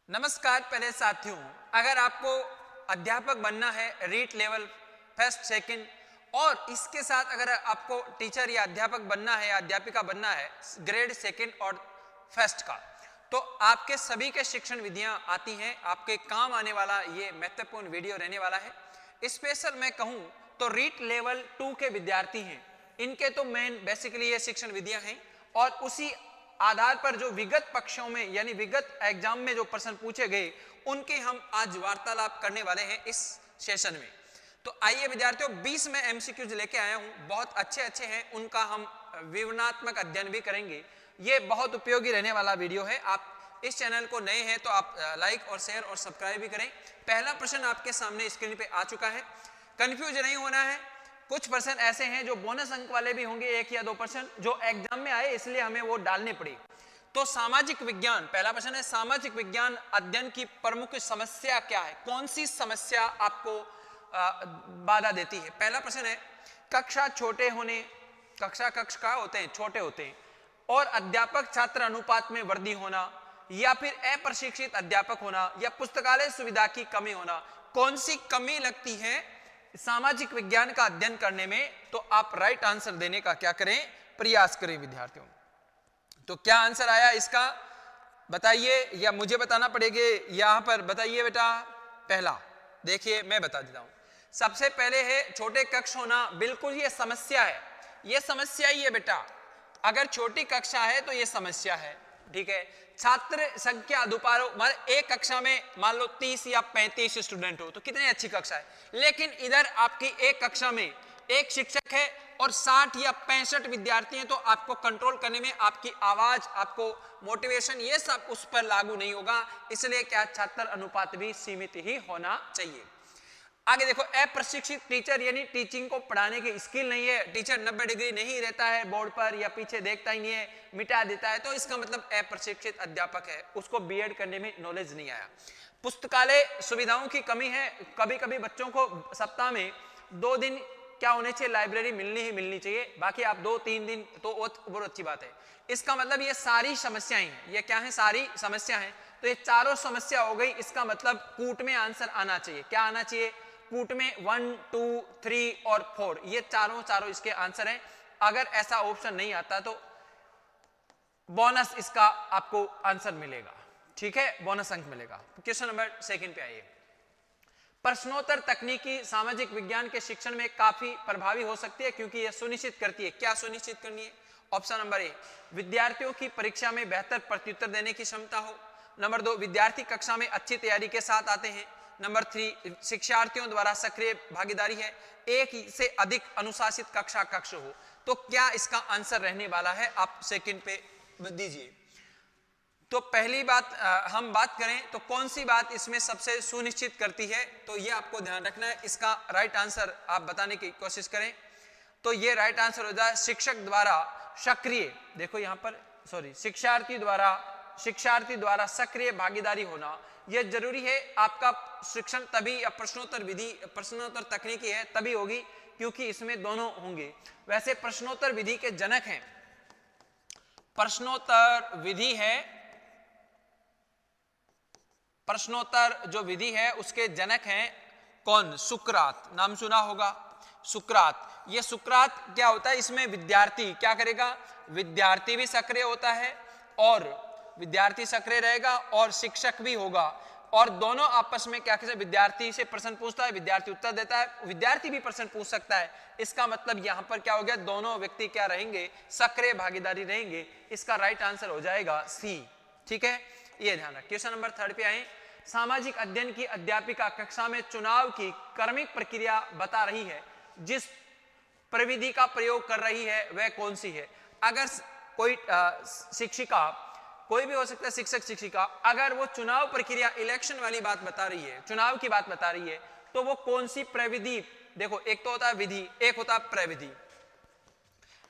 नमस्कार पहले साथियों, अगर आपको अध्यापक बनना है रीट लेवल फर्स्ट सेकंड और इसके साथ अगर आपको टीचर या अध्यापक बनना है या अध्यापिका बनना है ग्रेड सेकंड और फर्स्ट का, तो आपके सभी के शिक्षण विधियां आती हैं। आपके काम आने वाला ये महत्वपूर्ण वीडियो रहने वाला है। स्पेशल मैं कहूं तो रीट लेवल 2 के विद्यार्थी हैं, इनके तो मेन बेसिकली ये शिक्षण विधियां हैं और उसी आधार पर जो विगत पक्षों में यानी विगत एग्जाम में जो प्रश्न पूछे गए उनके हम आज वार्तालाप करने वाले हैं इस सेशन में। तो आइए विद्यार्थियों, 20 में एमसीक्यूज लेके आया हूं, बहुत अच्छे हैं, उनका हम विवरणात्मक अध्ययन भी करेंगे। ये बहुत उपयोगी रहने वाला वीडियो है। आप इस चैनल को नए हैं तो आप लाइक और शेयर और सब्सक्राइब भी करें। पहला प्रश्न आपके सामने स्क्रीन पे आ चुका है, कंफ्यूज नहीं होना है। कुछ प्रश्न ऐसे हैं जो बोनस अंक वाले भी होंगे, 1 या 2 प्रश्न जो एग्जाम में आए इसलिए हमें वो डालने पड़ी। तो सामाजिक विज्ञान, पहला प्रश्न है सामाजिक विज्ञान अध्ययन की प्रमुख समस्या क्या है? कौन सी समस्या आपको बाधा देती है? पहला प्रश्न है कक्षा छोटे होने, कक्ष का होते हैं छोटे होते हैं, और अध्यापक छात्र अनुपात में वृद्धि होना, या फिर अप्रशिक्षित अध्यापक होना, या पुस्तकालय सुविधा की कमी होना। कौन सी कमी लगती है सामाजिक विज्ञान का अध्ययन करने में? तो आप राइट आंसर देने का क्या करें, प्रयास करें विद्यार्थियों। तो क्या आंसर आया इसका बताइए, या मुझे बताना पड़ेगा? यहां पर बताइए बेटा। पहला देखिए मैं बता देता हूं। सबसे पहले है छोटे कक्ष होना, बिल्कुल ये समस्या है, ये समस्या ही है बेटा। अगर छोटी कक्षा है तो ये समस्या है, ठीक है। छात्र संख्या दोपहर एक कक्षा में मान लो 30 या 35 स्टूडेंट हो तो कितनी अच्छी कक्षा है, लेकिन इधर आपकी एक कक्षा में एक शिक्षक है और 60 या 65 विद्यार्थी हैं, तो आपको कंट्रोल करने में आपकी आवाज, आपको मोटिवेशन, ये सब उस पर लागू नहीं होगा। इसलिए क्या छात्र अनुपात भी सीमित ही होना चाहिए। आगे देखो, अप्रशिक्षित टीचर यानी टीचिंग को पढ़ाने की स्किल नहीं है, टीचर 90 डिग्री नहीं रहता है बोर्ड पर या पीछे देखता ही नहीं है, मिटा देता है, तो इसका मतलब अप्रशिक्षित अध्यापक है, उसको बीएड करने में नॉलेज नहीं आया। पुस्तकालय सुविधाओं की कमी है, कभी कभी बच्चों को सप्ताह में 2 दिन क्या होने चाहिए, लाइब्रेरी मिलनी चाहिए, बाकी आप 2-3 दिन तो बहुत अच्छी बात है। इसका मतलब ये सारी समस्याएं हैं, ये क्या है, सारी समस्या है। तो ये चारों समस्या हो गई, इसका मतलब कूट में आंसर आना चाहिए। क्या आना चाहिए? कूट में 1, 2, 3 और 4, ये चारों इसके आंसर हैं। अगर ऐसा ऑप्शन नहीं आता तो बोनस इसका आपको आंसर मिलेगा, ठीक है, बोनस अंक मिलेगा। क्वेश्चन नंबर 2 पे आइए। प्रश्नोत्तर तकनीकी सामाजिक विज्ञान के शिक्षण में काफी प्रभावी हो सकती है क्योंकि यह सुनिश्चित करती है, क्या सुनिश्चित करनी है? ऑप्शन नंबर ए, विद्यार्थियों की परीक्षा में बेहतर प्रत्युत्तर देने की क्षमता हो। नंबर 2, विद्यार्थी कक्षा में अच्छी तैयारी के साथ आते हैं। नंबर 3, शिक्षार्थियों द्वारा सक्रिय भागीदारी है, एक से अधिक अनुशासित कक्ष हो। तो क्या इसका आंसर रहने वाला है? आप सेकंड पे दीजिए। तो पहली बात हम बात करें तो कौन सी बात इसमें सबसे सुनिश्चित करती है, तो ये आपको ध्यान रखना है। इसका राइट आंसर आप बताने की कोशिश करें तो ये राइट आंसर हो जाए शिक्षक द्वारा सक्रिय, देखो यहां पर सॉरी, शिक्षार्थी द्वारा सक्रिय भागीदारी होना यह जरूरी है। आपका शिक्षण तभी, या प्रश्नोत्तर विधि, प्रश्नोत्तर तकनीकी है तभी होगी क्योंकि इसमें दोनों होंगे। वैसे प्रश्नोत्तर विधि के जनक हैं, प्रश्नोत्तर विधि है, प्रश्नोत्तर जो विधि है उसके जनक हैं कौन? सुकरात, नाम सुना होगा, सुकरात। ये सुकरात क्या होता है, इसमें विद्यार्थी क्या करेगा, विद्यार्थी भी सक्रिय होता है और विद्यार्थी सक्रिय रहेगा और शिक्षक भी होगा, और दोनों आपस में क्या कहते हैं, विद्यार्थी से प्रश्न पूछता है, विद्यार्थी उत्तर देता है, विद्यार्थी भी प्रश्न पूछ सकता है। इसका मतलब यहां पर क्या हो गया, दोनों व्यक्ति क्या रहेंगे, सक्रिय भागीदारी रहेंगे। इसका राइट आंसर हो जाएगा सी, ठीक है, ये ध्यान रखें। क्वेश्चन नंबर 3 पे आए। सामाजिक अध्ययन की अध्यापिका कक्षा में चुनाव की क्रमिक प्रक्रिया बता रही है, जिस प्रविधि का प्रयोग कर रही है वह कौन सी है? अगर कोई शिक्षिका, कोई भी हो सकता है, शिक्षक शिक्षिका, अगर वो चुनाव प्रक्रिया, इलेक्शन वाली बात बता रही है, चुनाव की बात बता रही है, तो वो कौन सी प्रविधि? देखो एक तो होता है विधि, एक होता है प्रविधि।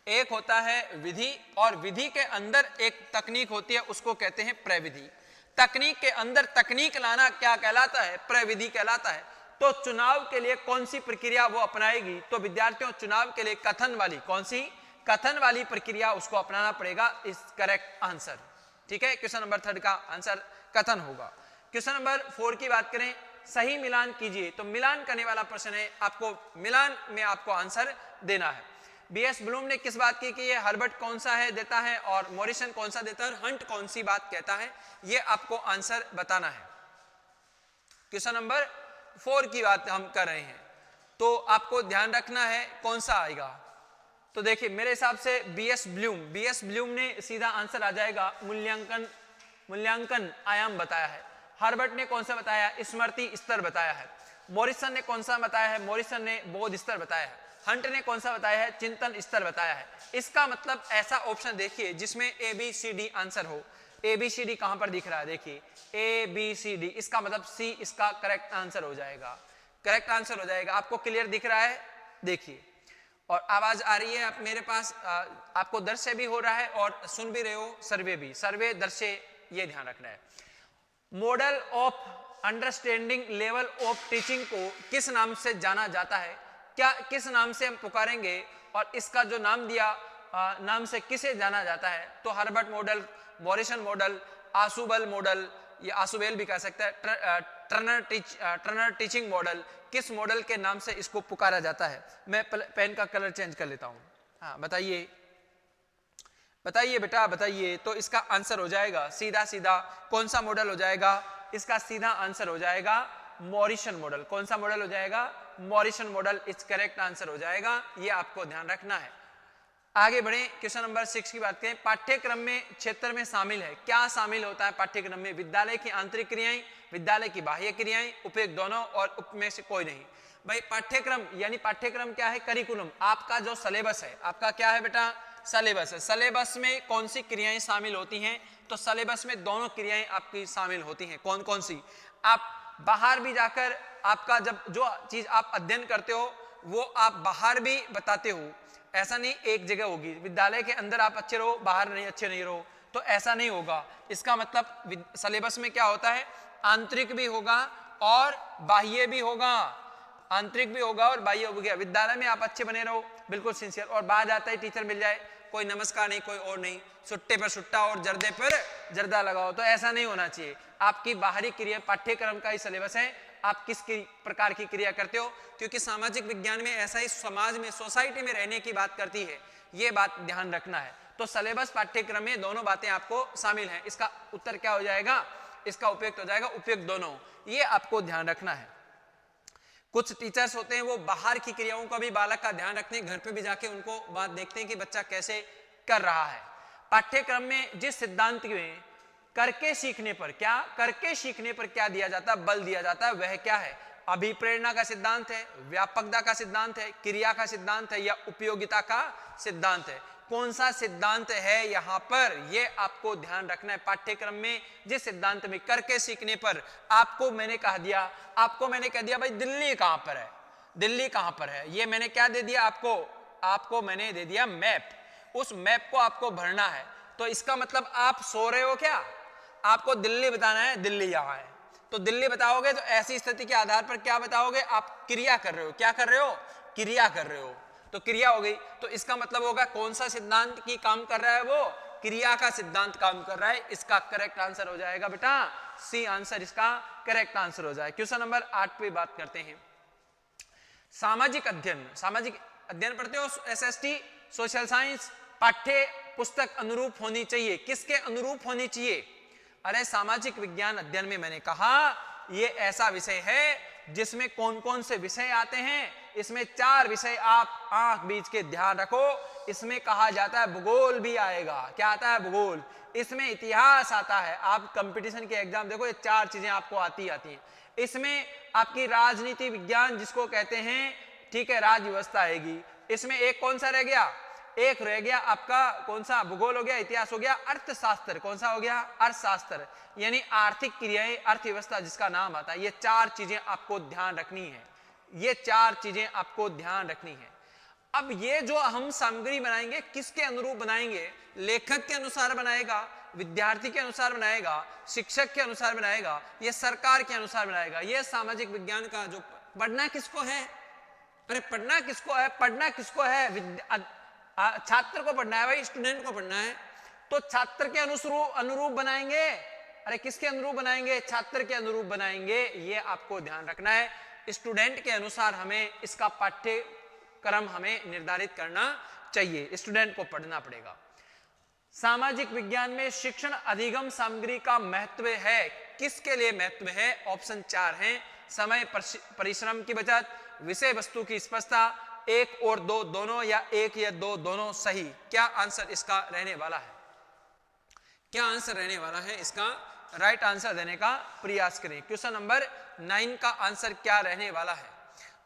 एक होता है विधि और विधि के अंदर एक तकनीक होती है, उसको कहते हैं प्रविधि। तकनीक के अंदर तकनीक लाना क्या कहलाता है? प्रविधि कहलाता है। तो चुनाव के लिए कौन सी प्रक्रिया वो अपनाएगी? तो विद्यार्थियों चुनाव के लिए कथन वाली, कौन सी? कथन वाली प्रक्रिया उसको अपनाना पड़ेगा, इस करेक्ट आंसर, ठीक है। क्वेश्चन नंबर 3 का आंसर कथन होगा। क्वेश्चन नंबर 4 की बात करें, सही मिलान कीजिए। तो मिलान करने वाला प्रश्न है, आपको मिलान में आपको आंसर देना है। बीएस ब्लूम ने किस बात की कि ये हर्बर्ट कौन सा है देता है और मॉरिसन कौन सा देता है, हंट कौन सी बात कहता है, ये आपको आंसर बताना है। क्वेश्चन नंबर 4 की बात हम कर रहे हैं, तो आपको ध्यान रखना है कौन सा आएगा। तो देखिए मेरे हिसाब से बीएस ब्लूम ने सीधा आंसर आ जाएगा, मूल्यांकन आयाम बताया है। हर्बर्ट ने कौन सा बताया, स्मृति स्तर बताया है। मॉरिसन ने कौन सा बताया है, मॉरिसन ने बोध स्तर बताया है। हंट ने कौन सा बताया है, चिंतन स्तर बताया है। इसका मतलब ऐसा ऑप्शन देखिए जिसमें A B C D answer हो। ए बी सी डी कहां पर दिख रहा है, देखिए ए बी सी डी, इसका मतलब सी इसका करेक्ट आंसर हो जाएगा, करेक्ट आंसर हो जाएगा। आपको क्लियर दिख रहा है, देखिए, और आवाज आ रही है आप मेरे पास, आपको दृश्य भी हो रहा है और सुन भी रहे हो, सर्वे भी, सर्वे दृश्य, ये ध्यान रखना है। Model of understanding level of teaching को किस नाम से जाना जाता है, क्या किस नाम से हम पुकारेंगे, और इसका जो नाम दिया नाम से किसे जाना जाता है। तो Herbart model, Morrison model, Ausubel model, या आशुबेल भी कह सकता है, टर्नर टीचिंग मॉडल, किस मॉडल के नाम से इसको पुकारा जाता है। मैं पेन का कलर चेंज कर लेता हूं। हाँ बताइए, बताइए बेटा बताइए। तो इसका आंसर हो जाएगा सीधा सीधा कौन सा मॉडल हो जाएगा, इसका सीधा आंसर हो जाएगा मॉरिसन मॉडल। कौन सा मॉडल हो जाएगा, मॉरिसन मॉडल इस करेक्ट आंसर हो जाएगा, ये आपको ध्यान रखना है। आगे बढ़े, क्वेश्चन नंबर 6 की बात करें, पाठ्यक्रम में क्षेत्र में शामिल है, क्या शामिल होता है पाठ्यक्रम में, विद्यालय की आंतरिक क्रियाएं, विद्यालय की बाह्य क्रियाएं, उपयुक्त दोनों, और उप में से कोई नहीं। भाई पाठ्यक्रम यानी पाठ्यक्रम क्या है, करिकुलम, आपका जो सिलेबस है, आपका क्या है बेटा, सिलेबस है। सिलेबस में कौन सी क्रियाएं शामिल होती हैं, तो सिलेबस में दोनों क्रियाएं आपकी शामिल होती हैं। कौन कौन सी, आप बाहर भी जाकर आपका जब जो चीज आप अध्ययन करते हो वो आप बाहर भी बताते हो, ऐसा नहीं एक जगह होगी, विद्यालय के अंदर आप अच्छे रहो बाहर नहीं अच्छे नहीं रहो, तो ऐसा नहीं होगा। इसका मतलब सिलेबस में क्या होता है, आंतरिक भी होगा और बाह्य भी होगा, आंतरिक भी होगा और बाह्य हो गया। विद्यालय में आप अच्छे बने रहो बिल्कुल सिंसियर, और बाहर जाता ही टीचर मिल जाए, कोई नमस्कार नहीं कोई और नहीं, सुट्टे पर सुट्टा और जर्दे पर जर्दा लगाओ, तो ऐसा नहीं होना चाहिए। आपकी बाहरी क्रिया, पाठ्यक्रम का ही सिलेबस है, आप किस प्रकार की क्रिया करते हो, क्योंकि सामाजिक विज्ञान में ऐसा ही समाज में सोसाइटी में रहने की बात करती है, ये बात ध्यान रखना है। तो सिलेबस पाठ्यक्रम में दोनों बातें आपको शामिल हैं। इसका उत्तर क्या हो जाएगा, इसका उपयुक्त हो जाएगा उपयुक्त दोनों, ये आपको ध्यान रखना है। कुछ टीचर्स होते हैं वो बाहर की क्रियाओं का भी बालक का ध्यान रखते हैं, घर पे भी जाके उनको बात देखते हैं कि बच्चा कैसे कर रहा है। पाठ्यक्रम में जिस सिद्धांत में करके सीखने पर क्या दिया जाता है, बल दिया जाता है, वह क्या है, अभिप्रेरणा का सिद्धांत है, व्यापकता का सिद्धांत है, क्रिया का सिद्धांत है, या उपयोगिता का सिद्धांत है। कौन सा सिद्धांत है यहाँ पर, ये आपको ध्यान रखना है। पाठ्यक्रम में जिस सिद्धांत में करके सीखने पर आपको मैंने कह दिया भाई दिल्ली कहां पर है, दिल्ली कहां पर है, ये मैंने क्या दे दिया आपको मैंने दे दिया मैप, उस मैप को आपको भरना है। तो इसका मतलब आप सो रहे हो क्या, आपको दिल्ली बताना है, दिल्ली यहां है, तो दिल्ली बताओगे, तो ऐसी स्थिति के आधार पर क्या बताओगे, आप क्रिया कर रहे हो, क्या कर रहे हो, क्रिया कर रहे हो, तो क्रिया हो गई। तो इसका मतलब होगा कौन सा सिद्धांत की काम कर रहा है, वो क्रिया का सिद्धांत काम कर रहा है। इसका करेक्ट आंसर हो जाएगा बेटा सी आंसर, इसका करेक्ट आंसर हो जाएगा। क्वेश्चन नंबर 8 पे बात करते हैं, सामाजिक अध्ययन पढ़ते हो, एसएसटी सोशल साइंस, पाठ्य पुस्तक अनुरूप होनी चाहिए, किसके अनुरूप होनी चाहिए, अरे सामाजिक विज्ञान अध्ययन में मैंने कहा ये ऐसा विषय है जिसमें कौन कौन से विषय आते हैं, इसमें 4 विषय आप आंख बीच के ध्यान रखो। इसमें कहा जाता है भूगोल भी आएगा, क्या आता है, भूगोल, इसमें इतिहास आता है। आप कंपटीशन के एग्जाम देखो, ये 4 चीजें आपको आती हैं। इसमें आपकी राजनीति विज्ञान जिसको कहते हैं, ठीक है, राज्य व्यवस्था आएगी। इसमें एक कौन सा रह गया, एक रह गया आपका कौन सा, भूगोल हो गया, इतिहास हो गया, अर्थशास्त्र कौन सा हो गया, अर्थशास्त्र, यानी आर्थिक क्रियाएं, अर्थव्यवस्था जिसका नाम आता है। ये 4 चीजें आपको ध्यान रखनी है, ये 4 चीजें आपको ध्यान रखनी है। अब ये जो हम सामग्री बनाएंगे किसके अनुरूप बनाएंगे, लेखक के अनुसार बनाएगा, विद्यार्थी के अनुसार बनाएगा, शिक्षक के अनुसार बनाएगा, ये सरकार के अनुसार बनाएगा। ये सामाजिक विज्ञान का जो पढ़ना किसको है, अरे पढ़ना किसको है, छात्र को पढ़ना है भाई, स्टूडेंट को पढ़ना है, तो छात्र के अनुरूप बनाएंगे। अरे किसके अनुरूप बनाएंगे? छात्र के अनुरूप बनाएंगे, ये आपको ध्यान रखना है। स्टूडेंट के अनुसार हमें इसका पाठ्यक्रम हमें निर्धारित करना चाहिए, स्टूडेंट को पढ़ना पड़ेगा। सामाजिक विज्ञान में शिक्षण अधिगम सामग्री का महत्व है, किसके लिए महत्व है? ऑप्शन 4 है। समय परिश्रम की बचत, विषय वस्तु की स्पष्टता, 1 और 2 दोनों, या 1 या 2 दोनों सही। क्या आंसर इसका रहने वाला है? क्या आंसर रहने वाला है? इसका राइट आंसर देने का प्रयास करें। क्वेश्चन नंबर 9 का आंसर क्या रहने वाला है?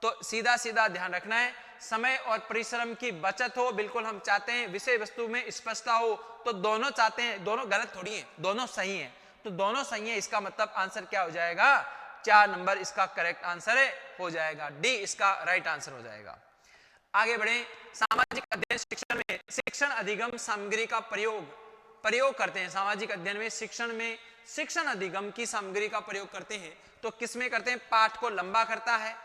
तो सीधा सीधा ध्यान रखना है, समय और परिश्रम की बचत हो, बिल्कुल हम चाहते हैं। विषय वस्तु में स्पष्टता हो, तो दोनों चाहते हैं, दोनों गलत थोड़ी हैं, दोनों सही हैं। तो दोनों सही है, इसका मतलब आंसर क्या हो जाएगा? 4 नंबर इसका करेक्ट आंसर हो जाएगा, डी इसका राइट आंसर हो जाएगा। आगे बढ़े। सामाजिक अध्ययन शिक्षण में शिक्षण अधिगम सामग्री का प्रयोग करते हैं। सामाजिक अध्ययन में शिक्षण अधिगम की सामग्री का प्रयोग करते हैं, तो किसमें करते हैं? पाठ को लंबा करता है,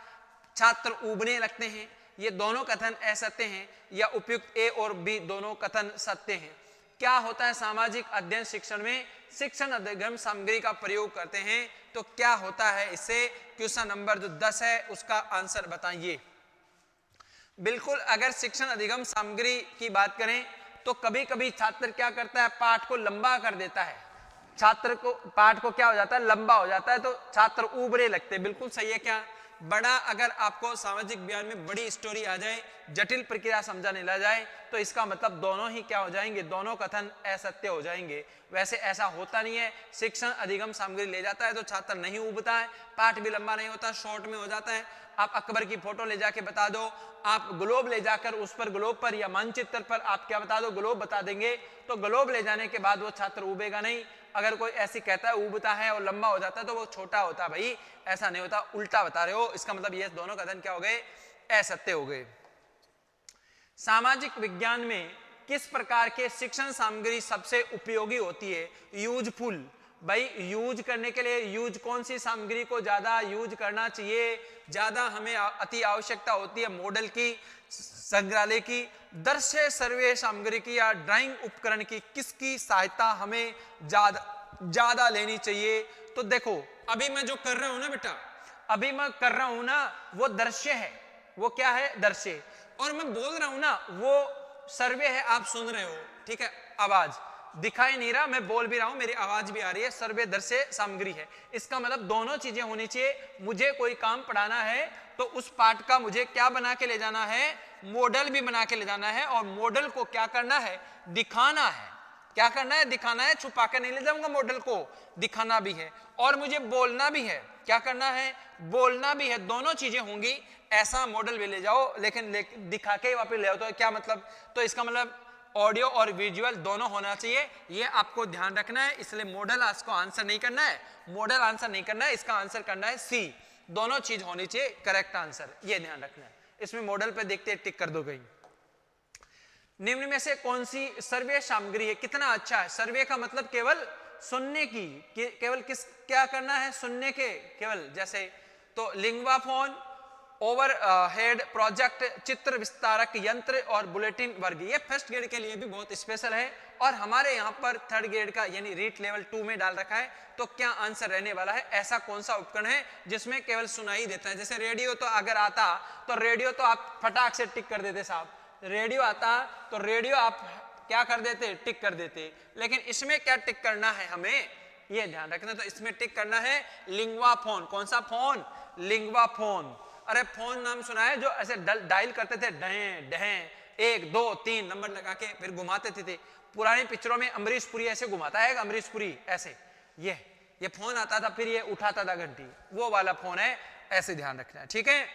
छात्र ऊबने लगते हैं, ये दोनों कथन असत्य हैं, या उपयुक्त ए और बी दोनों कथन सत्य हैं। क्या होता है? सामाजिक अध्ययन शिक्षण में शिक्षण अधिगम सामग्री का प्रयोग करते हैं, तो क्या होता है इससे? क्वेश्चन नंबर जो 10 है उसका आंसर बताइए। बिल्कुल, अगर शिक्षण अधिगम सामग्री की बात करें तो कभी कभी छात्र क्या करता है? पाठ को लंबा कर देता है, छात्र को पाठ को क्या हो जाता है? लंबा हो जाता है, तो छात्र ऊबरे लगते हैं। बिल्कुल सही है। क्या बड़ा, अगर आपको सामाजिक विज्ञान में बड़ी स्टोरी आ जाए, जटिल प्रक्रिया समझाने ला जाए, तो इसका मतलब दोनों ही क्या हो जाएंगे? दोनों कथन असत्य हो जाएंगे। वैसे ऐसा होता नहीं है। शिक्षण अधिगम सामग्री ले जाता है तो छात्र नहीं उबता है, पाठ भी लंबा नहीं होता, शॉर्ट में हो जाता है। आप अकबर की फोटो ले जाके बता दो, आप ग्लोब ले जाकर उस पर, ग्लोब पर या मानचित्र पर आप क्या बता दो? ग्लोब बता देंगे, तो ग्लोब ले जाने के बाद वो छात्र उबेगा नहीं। अगर कोई ऐसी कहता है उबता है और लंबा हो जाता है, तो वो छोटा होता है। भाई ऐसा नहीं होता, उल्टा बता रहे हो। इसका मतलब ये दोनों कथन क्या हो गए? असत्य हो गए। सामाजिक विज्ञान में किस प्रकार के शिक्षण सामग्री सबसे उपयोगी होती है? यूजफुल। भाई यूज करने के लिए यूज कौन सी सामग्री को ज्यादा यूज करना चाहिए? ज्यादा हमें अति आवश्यकता होती है मॉडल की, संग्रहालय की, दृश्य सर्वे सामग्री की, या ड्राइंग उपकरण की? किसकी सहायता हमें ज्यादा लेनी चाहिए? तो देखो, अभी मैं जो कर रहा हूं ना बेटा, अभी मैं कर रहा हूं ना, वो दृश्य है। वो क्या है? दृश्य। और मैं बोल रहा हूं ना, वो सर्वे है, आप सुन रहे हो, ठीक है? आवाज दिखाई नहीं रहा, मैं बोल भी रहा हूं, मेरी आवाज भी आ रही है, सर्वे दृश्य सामग्री है। इसका मतलब दोनों चीजें होनी चाहिए। मुझे कोई काम पढ़ाना है तो उस पाठ का मुझे क्या बना के ले जाना है? मॉडल भी बना के ले जाना है, और मॉडल को क्या करना है? दिखाना है। क्या करना है? दिखाना है। छुपा के नहीं ले जाऊंगा, मॉडल को दिखाना भी है, और मुझे बोलना भी है। क्या करना है? बोलना भी है। दोनों चीजें होंगी। ऐसा मॉडल भी ले जाओ, लेकिन दिखा के वापस ले आओ, तो क्या मतलब? तो इसका मतलब ऑडियो और विजुअल दोनों होना चाहिए, ये आपको ध्यान रखना है। इसलिए मॉडल इसको आंसर नहीं करना है, मॉडल आंसर नहीं करना है, इसका आंसर करना है सी। दोनों चीज होनी चाहिए, करेक्ट आंसर, ये ध्यान रखना है। इसमें मॉडल पे देखते टिक कर दो कहीं। निम्न में से कौन सी सर्वे सामग्री है? कितना अच्छा है। सर्वे का मतलब केवल सुनने की, केवल किस क्या करना है? सुनने के केवल। जैसे तो लिंग्वाफोन, ओवर हेड प्रोजेक्ट, चित्र विस्तारक यंत्र और बुलेटिन वर्ग, ये फर्स्ट ग्रेड के लिए भी बहुत स्पेशल है, और हमारे यहाँ पर थर्ड ग्रेड का यानी रीट लेवल 2 में डाल रखा है। तो क्या आंसर रहने वाला है? ऐसा कौन सा उपकरण है जिसमें केवल सुनाई देता है? जैसे रेडियो, तो अगर आता तो रेडियो तो आप फटाक से टिक कर देते साहब। रेडियो आता तो रेडियो आप क्या कर देते? टिक कर देते। लेकिन इसमें क्या टिक करना है हमें? ये ध्यान रखना। तो इसमें टिक करना है लिंग्वाफोन। कौन सा फोन? लिंग्वाफोन। अरे फोन नाम सुना है? जो ऐसे डायल करते थे, ढें ढें, 1 2 3 नंबर लगा के फिर घुमाते थे। पुरानी पिक्चरों में अमरीश पुरी ऐसे घुमाता है, अमरीश पुरी ऐसे, ये फोन आता था, फिर ये उठाता था घंटी, वो वाला फोन है। ऐसे ध्यान रखना है, ठीक है?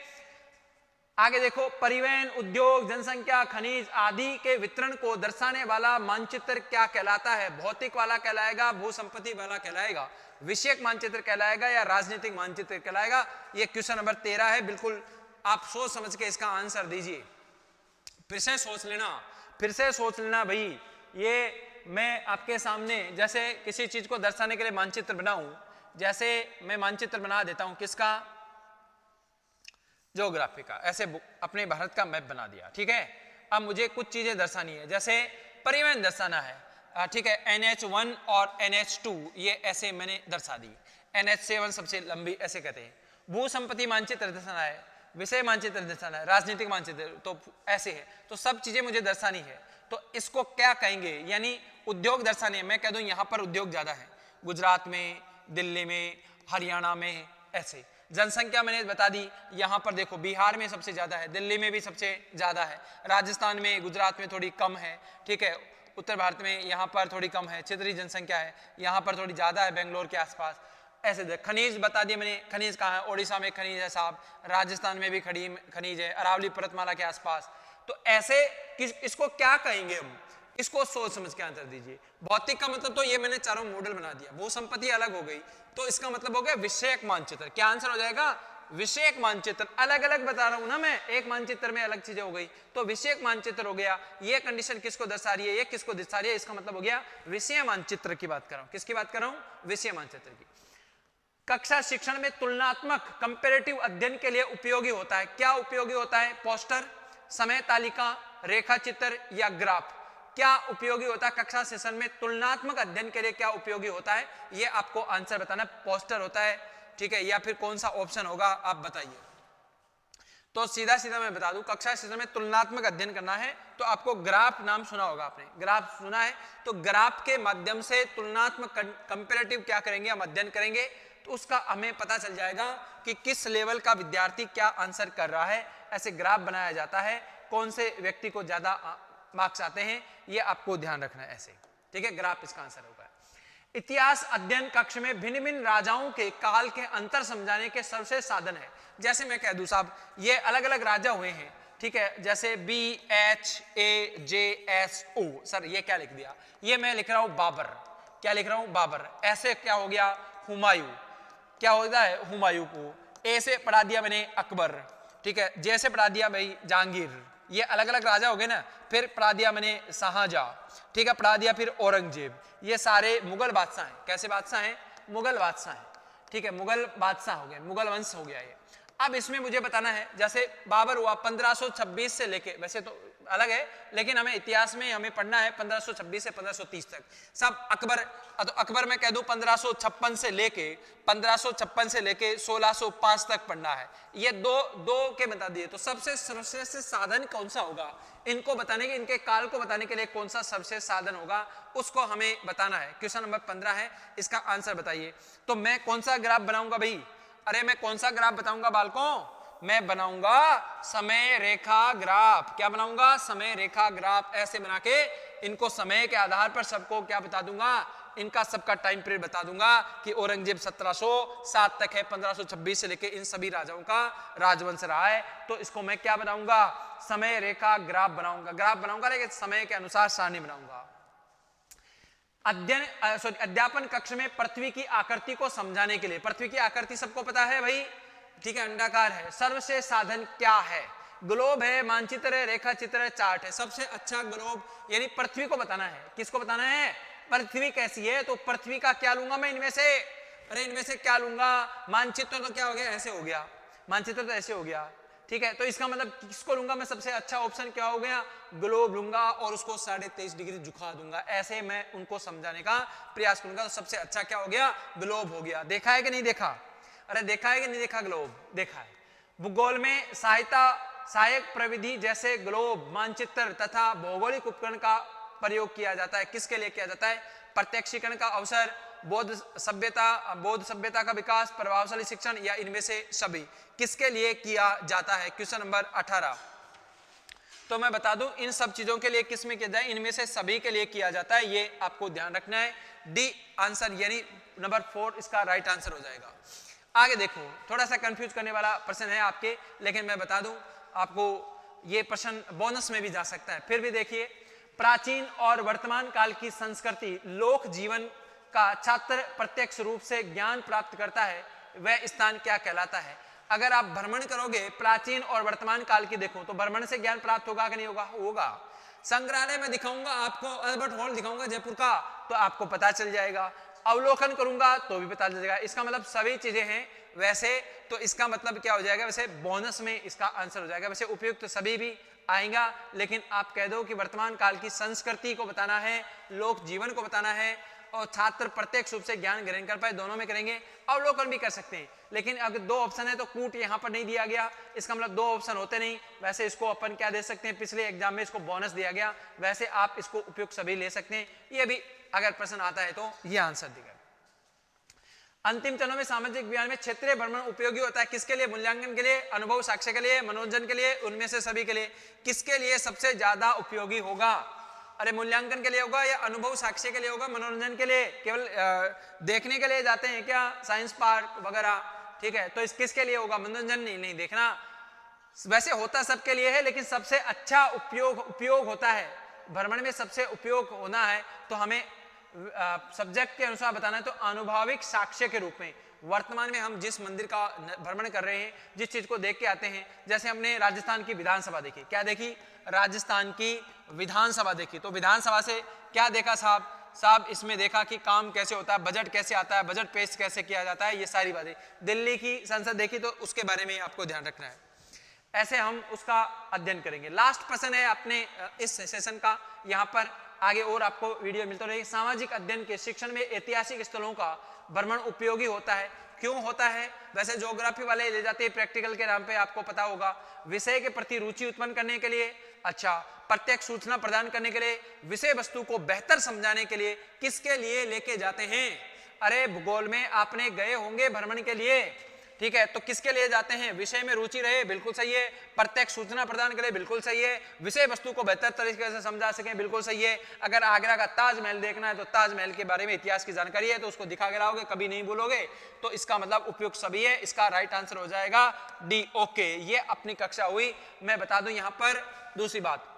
आगे देखो, परिवहन, उद्योग, जनसंख्या, खनिज आदि के वितरण को दर्शाने वाला मानचित्र क्या कहलाता है? भौतिक वाला कहलाएगा, भूसंपत्ति वाला कहलाएगा, विषयक मानचित्र कहलाएगा, या राजनीतिक मानचित्र कहलाएगा? ये क्वेश्चन नंबर 13 है। बिल्कुल आप सोच समझ के इसका आंसर दीजिए। फिर से सोच लेना भाई। ये मैं आपके सामने जैसे किसी चीज को दर्शाने के लिए मानचित्र बनाऊं, जैसे मैं मानचित्र बना देता हूं किसका? ज्योग्राफी का। ऐसे अपने भारत का मैप बना दिया, ठीक है? अब मुझे कुछ चीजें दर्शानी है, जैसे परिवहन दर्शाना है। ठीक है, NH1 और NH2 ये ऐसे मैंने दर्शा दी। NH7 सबसे लंबी ऐसे कहते हैं। भू संपत्ति मानचित्र दर्शाना है, विषय मानचित्र दर्शाना है, राजनीतिक मानचित्र, तो ऐसे है। तो सब चीजें मुझे दर्शानी है, तो इसको क्या कहेंगे, यानी उद्योग दर्शाने हैं। मैं कह दूं यहाँ पर उद्योग ज्यादा है, गुजरात में, दिल्ली में, हरियाणा में, ऐसे। जनसंख्या मैंने बता दी, यहाँ पर देखो बिहार में सबसे ज्यादा है, दिल्ली में भी सबसे ज्यादा है, राजस्थान में, गुजरात में थोड़ी कम है, ठीक है, उत्तर भारत में यहाँ पर थोड़ी कम है, क्षेत्रीय जनसंख्या है, यहाँ पर थोड़ी ज्यादा है बेंगलोर के आसपास। ऐसे देख, खनिज बता दिए मैंने, खनिज कहाँ है, ओडिशा में खनिज है साहब, राजस्थान में भी खनिज है, अरावली पर्वतमाला के आसपास। तो ऐसे इसको क्या कहेंगे हम, इसको सोच समझ के आंसर दीजिए। भौतिक का मतलब तो ये मैंने चारों मॉडल बना दिया, वो संपत्ति अलग हो गई, तो इसका मतलब हो गया विषयक मानचित्र। क्या आंसर हो जाएगा, विषयक मानचित्र। अलग अलग बता रहा हूं ना मैं, एक मानचित्र में अलग चीजें हो गई, तो विषयक मानचित्र हो गया। ये कंडीशन किसको दर्शा रही है, ये किसको दर्शा रही है, इसका मतलब हो गया विषय मानचित्र की बात कर रहा हूं। किसकी बात कर रहा हूं, विषय मानचित्र की। कक्षा शिक्षण में तुलनात्मक कंपैरेटिव अध्ययन के लिए उपयोगी होता है। क्या उपयोगी होता है, पोस्टर, समय तालिका, रेखा चित्र या ग्राफ। क्या उपयोगी होता है कक्षा शिक्षण में तुलनात्मक अध्ययन के लिए, क्या उपयोगी होता है, ये आपको आंसर बताना। पोस्टर होता है, ठीक है, या फिर कौन सा ऑप्शन होगा आप बताइए। तो सीधा सीधा मैं बता दूं, कक्षा शिक्षण में तुलनात्मक अध्ययन करना है तो आपको ग्राफ नाम सुना होगा आपने, ग्राफ सुना है, तो ग्राफ के माध्यम से तुलनात्मक कंपैरेटिव क्या करेंगे, हम अध्ययन करेंगे, तो उसका हमें पता चल जाएगा कि किस लेवल का विद्यार्थी क्या आंसर कर रहा है। ऐसे ग्राफ बनाया जाता है, कौन से व्यक्ति को ज्यादा मार्क्स आते हैं, ये आपको ध्यान रखना है ऐसे, ठीक है, ग्राफ इसका आंसर होगा। इतिहास अध्ययन कक्ष में भिन्न भिन्न राजाओं के काल के अंतर समझाने के सर्वश्रेष्ठ साधन है। जैसे मैं कह दूं साहब, ये अलग अलग राजा हुए हैं, ठीक है, जैसे BHAJSO, सर ये क्या लिख दिया, ये मैं लिख रहा हूं बाबर, क्या लिख रहा हूं, बाबर। ऐसे क्या हो गया, हुमायूं, क्या होता है, हुमायूं को। ए से पढ़ा दिया मैंने अकबर, ठीक है, जैसे पढ़ा दिया भाई जहांगीर, ये अलग अलग राजा हो गए ना। फिर पढ़ा दिया मैंने शाहजहां, ठीक है, पढ़ा दिया फिर औरंगजेब, ये सारे मुगल बादशाह हैं। कैसे बादशाह हैं, मुगल बादशाह हैं, ठीक है, मुगल बादशाह हो गए, मुगल वंश हो गया ये। अब इसमें मुझे बताना है, जैसे बाबर हुआ 1526 से लेके, वैसे तो अलग है लेकिन हमें इतिहास में हमें पढ़ना है 1526 से 1530 तक। सब अकबर, तो अकबर में कह दूं 1556 से लेके 1605 तक पढ़ना है। ये दो के बता दिए, तो सबसे सर्वश्रेष्ठ साधन कौन सा होगा, इनको बताने के, इनके काल को बताने के लिए कौन सा सर्वश्रेष्ठ साधन होगा, उसको हमें बताना है। क्वेश्चन नंबर 15 है, इसका आंसर बताइए। तो मैं कौन सा ग्राफ बनाऊंगा भाई, अरे मैं कौन सा ग्राफ बताऊंगा बालकों, मैं बनाऊंगा समय रेखा ग्राफ। क्या बनाऊंगा, समय रेखा ग्राफ। ऐसे बना के इनको समय के आधार पर सबको क्या बता दूंगा, इनका सबका टाइम पीरियड बता दूंगा कि औरंगजेब 1707 तक है, 1526 से लेके इन सभी राजाओं का राजवंश रहा है। तो इसको मैं क्या बनाऊंगा, समय रेखा ग्राफ बनाऊंगा। ग्राफ बनाऊंगा लेकिन समय के अनुसार सारणी बनाऊंगा। अध्यापन कक्ष में पृथ्वी की आकृति को समझाने के लिए, पृथ्वी की आकृति सबको पता है भाई, ठीक है, अंडाकार है। सर्वश्रेष्ठ साधन क्या है, ग्लोब है, मानचित्र है, रेखा चित्र है, चार्ट है। सबसे अच्छा ग्लोब, यानी पृथ्वी को बताना है। किसको बताना है, पृथ्वी कैसी है, तो पृथ्वी का क्या लूंगा मैं इनमें से, अरे इनमें से क्या लूंगा, मानचित्र तो क्या हो गया, ऐसे हो गया, मानचित्र तो ऐसे हो गया, ठीक है। तो इसका मतलब किसको लूंगा मैं, सबसे अच्छा ऑप्शन क्या हो गया, ग्लोब लूंगा और उसको 23.5 डिग्री झुका दूंगा। ऐसे मैं उनको समझाने का प्रयास करूंगा। तो सबसे अच्छा क्या हो गया, ग्लोब हो गया। देखा है कि नहीं देखा, अरे देखा है कि नहीं देखा, ग्लोब देखा है। भूगोल में सहायक प्रविधि जैसे ग्लोब, मानचित्र तथा भौगोलिक उपकरण का प्रयोग किया जाता है। किसके लिए किया जाता है, प्रत्यक्षीकरण का अवसर, बौद्ध सभ्यता का विकास, प्रभावशाली शिक्षण, या इनमें से सभी। किसके लिए किया जाता है, क्वेश्चन नंबर 18। तो मैं बता दूं इन सब चीजों के लिए किस में किया जाए, इनमें से सभी के लिए किया जाता है, ये आपको ध्यान रखना है। डी आंसर यानी नंबर 4 इसका राइट आंसर हो जाएगा। आगे देखो, थोड़ा सा कंफ्यूज करने वाला प्रश्न है आपके, लेकिन मैं बता दूं आपको ये प्रश्न बोनस में भी जा सकता है। फिर भी देखिए, प्राचीन और वर्तमान काल की संस्कृति लोक जीवन का छात्र प्रत्यक्ष रूप से ज्ञान प्राप्त करता है, वह स्थान क्या कहलाता है। अगर आप भ्रमण करोगे प्राचीन और वर्तमान काल की, देखो तो भ्रमण से ज्ञान प्राप्त होगा कि नहीं होगा, होगा। संग्रहालय में दिखाऊंगा आपको, अल्बर्ट हॉल दिखाऊंगा जयपुर का, तो आपको पता चल जाएगा। अवलोकन करूंगा तो भी पता चल जाएगा। इसका मतलब सभी चीजें हैं वैसे, तो इसका मतलब क्या हो जाएगा, वैसे बोनस में इसका आंसर हो जाएगा। वैसे उपयुक्त सभी भी आएगा, लेकिन आप कह दो कि वर्तमान काल की संस्कृति को बताना है, लोक जीवन को बताना है और छात्र प्रत्यक्ष रूप से ज्ञान ग्रहण कर पाए, दोनों में करेंगे। अवलोकन भी कर सकते हैं, लेकिन अगर दो ऑप्शन है तो कूट यहाँ पर नहीं दिया गया, इसका मतलब दो ऑप्शन होते नहीं। वैसे इसको अपन क्या दे सकते हैं, पिछले एग्जाम में इसको बोनस दिया गया, वैसे आप इसको उपयुक्त सभी ले सकते हैं। ये भी अगर प्रश्न आता है तो ये आंसर देगा। अंतिम चरणों में सामाजिक विज्ञान में क्षेत्रीय भ्रमण उपयोगी होता है किसके लिए? मूल्यांकन के लिए, अनुभव साक्ष्य के लिए, मनोरंजन के लिए, उनमें से सभी के लिए। किसके लिए सबसे ज्यादा उपयोगी होगा? अरे मूल्यांकन के लिए होगा या अनुभव साक्ष्य के लिए होगा? मनोरंजन के लिए? केवल देखने के लिए जाते हैं क्या साइंस पार्क वगैरह? ठीक है, तो इस किसके लिए होगा? मनोरंजन नहीं देखना। वैसे होता सबके लिए है, लेकिन सबसे अच्छा उपयोग होता है भ्रमण में, सबसे उपयोग होना है तो हमें सब्जेक्ट के अनुसार बताना है तो अनुभविक साक्ष्य के रूप में। वर्तमान में हम जिस मंदिर का भ्रमण कर रहे हैं, जिस चीज को देख के आते हैं, जैसे हमने राजस्थान की विधानसभा देखी, क्या देखी? राजस्थान की विधानसभा देखी, तो विधानसभा से क्या देखा साहब इसमें देखा कि काम कैसे होता है, बजट कैसे आता है, बजट पेश कैसे किया जाता है, ये सारी बातें। दिल्ली की संसद देखी तो उसके बारे में आपको ध्यान रखना है। ऐसे हम उसका अध्ययन करेंगे। लास्ट प्रश्न है अपने इस सेशन का, यहाँ पर आगे और आपको वीडियो मिलता रहेगी। सामाजिक अध्ययन के शिक्षण में ऐतिहासिक स्थलों का भ्रमण उपयोगी होता है। क्यों होता है? वैसे ज्योग्राफी वाले ले जाते हैं प्रैक्टिकल के नाम पे, आपको पता होगा। विषय के प्रति रुचि उत्पन्न करने के लिए, अच्छा, प्रत्यक्ष सूचना प्रदान करने के लिए, विषय वस्तु को बेहतर समझाने के लिए। किसके लिए लेके जाते हैं? अरे भूगोल में आपने गए होंगे भ्रमण के लिए, ठीक है, तो किसके लिए जाते हैं? विषय में रुचि रहे, बिल्कुल सही है। प्रत्यक्ष सूचना प्रदान करे, बिल्कुल सही है। विषय वस्तु को बेहतर तरीके से समझा सकें, बिल्कुल सही है। अगर आगरा का ताजमहल देखना है तो ताजमहल के बारे में इतिहास की जानकारी है तो उसको दिखा के लाओगे, कभी नहीं भूलोगे, तो इसका मतलब उपयुक्त सभी है। इसका राइट आंसर हो जाएगा डी। ओके, ये अपनी कक्षा हुई। मैं बता दूं यहाँ पर दूसरी बात,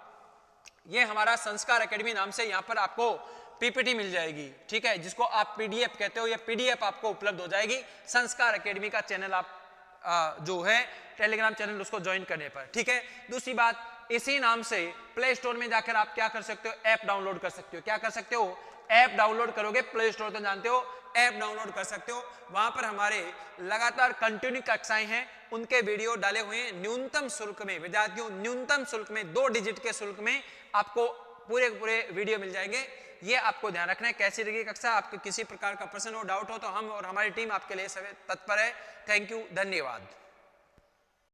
ये हमारा संस्कार एकेडमी नाम से यहाँ पर आपको पीपीटी मिल जाएगी, ठीक है, जिसको आप पीडीएफ कहते हो। ये पीडीएफ आपको उपलब्ध हो जाएगी संस्कार एकेडमी का चैनल, आप जो है टेलीग्राम चैनल, उसको ज्वाइन करने पर, ठीक है। दूसरी बात, इसी नाम से प्ले स्टोर में जाकर आप क्या कर सकते हो? ऐप डाउनलोड कर सकते हो। क्या कर सकते हो? ऐप डाउनलोड करोगे, प्ले स्टोर तो जानते हो, ऐप डाउनलोड कर सकते हो। वहां पर हमारे लगातार कंटिन्यू कक्षाएं हैं, उनके वीडियो डाले हुए हैं न्यूनतम शुल्क में। विद्यार्थियों, न्यूनतम शुल्क में, 2 डिजिट के शुल्क में आपको पूरे वीडियो मिल जाएंगे। ये आपको ध्यान रखना है। कैसी लगी कक्षा? आपको किसी प्रकार का प्रश्न हो, डाउट हो तो हम और हमारी टीम आपके लिए तत्पर है। थैंक यू, धन्यवाद।